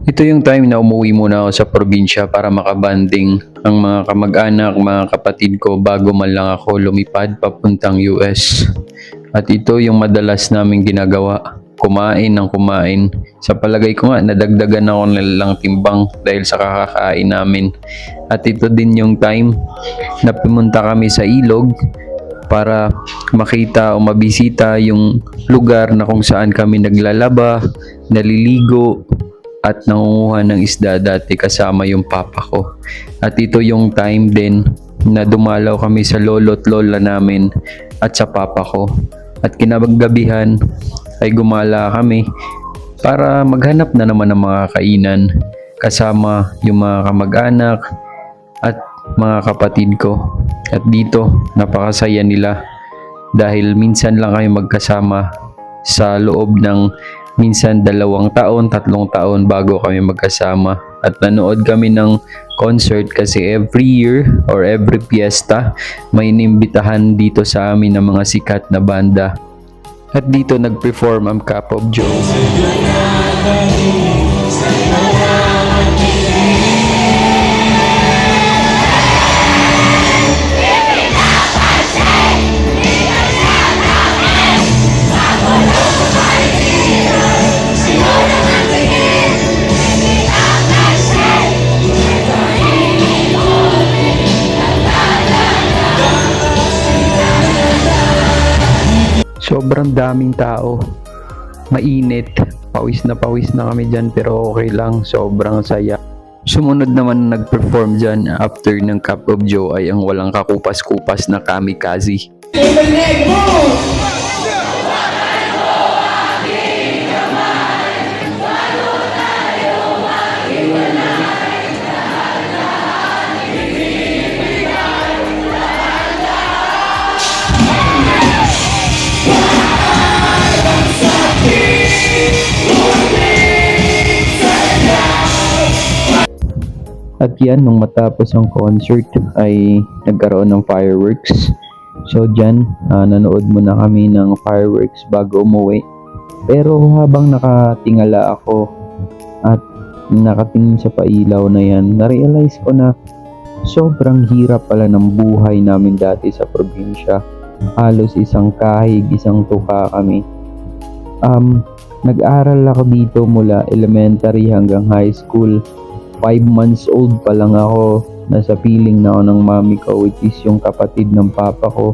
Ito yung time na umuwi muna ako sa probinsya para makabanding ang mga kamag-anak, mga kapatid ko bago man lang ako lumipad papuntang US. At ito yung madalas namin ginagawa, kumain ng kumain. Sa palagay ko nga, nadagdagan ako ng timbang dahil sa kakakain namin. At ito din yung time na pumunta kami sa ilog para makita o mabisita yung lugar na kung saan kami naglalaba, naliligo, at nangunguha ng isda dati kasama yung papa ko. At ito yung time din na dumalaw kami sa lolo't lola namin at sa papa ko. At kinagabihan ay gumala kami para maghanap na naman ng mga kainan kasama yung mga kamag-anak at mga kapatid ko. At dito napakasaya nila dahil minsan lang kami magkasama sa loob ng minsan 2 taon, 3 taon bago kami magkasama. At nanood kami ng concert kasi every year or every fiesta may inimbitahan dito sa amin ng mga sikat na banda. At dito nag-perform ang Cup of Joe. Sobrang daming tao. Mainit. Pawis na kami dyan pero okay lang. Sobrang saya. Sumunod naman nag-perform dyan after ng Cup of Joe ay ang walang kakupas-kupas na Kamikaze. At yan, nung matapos ang concert ay nagkaroon ng fireworks. So dyan, nanood muna kami ng fireworks bago umuwi. Pero habang nakatingala ako at nakatingin sa pailaw na yan, na-realize ko na sobrang hirap pala ng buhay namin dati sa probinsya. Halos isang kahig, isang tuka kami. Nag-aral ako dito mula elementary hanggang high school. 5 months old pa lang ako, nasa piling na ako ng mami ko, which is yung kapatid ng papa ko,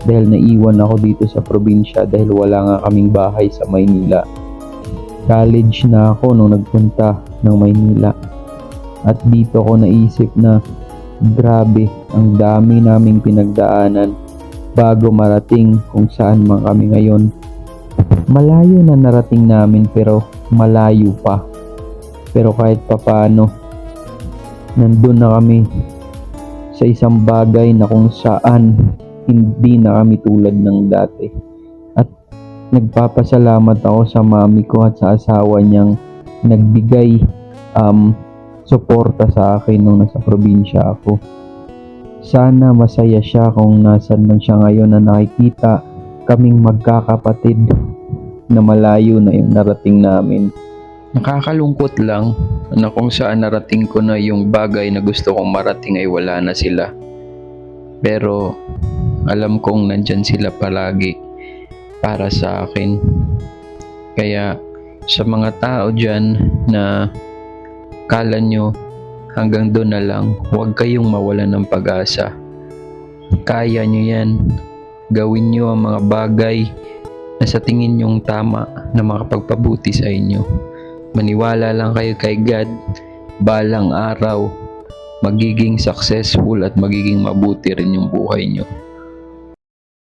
dahil naiwan ako dito sa probinsya dahil wala nga kaming bahay sa Maynila. College na ako nung nagpunta ng Maynila. At dito ko naisip na grabe, ang dami naming pinagdaanan bago marating kung saan man kami ngayon. Malayo na narating namin pero malayo pa. Pero kahit papano, nandun na kami sa isang bagay na kung saan hindi na kami tulad ng dati. At nagpapasalamat ako sa mami ko at sa asawa niyang nagbigay suporta sa akin nung nasa probinsya ako. Sana masaya siya kung nasan man siya ngayon na nakikita kaming magkakapatid na malayo na yung narating namin. Nakakalungkot lang na kung saan narating ko na yung bagay na gusto kong marating ay wala na sila. Pero alam kong nandyan sila palagi para sa akin. Kaya sa mga tao dyan na kala nyo hanggang doon na lang, huwag kayong mawalan ng pag-asa. Kaya nyo yan. Gawin nyo ang mga bagay na sa tingin nyong tama na makapagpabuti sa inyo. Maniwala lang kayo kay God, balang araw, magiging successful at magiging mabuti rin yung buhay nyo.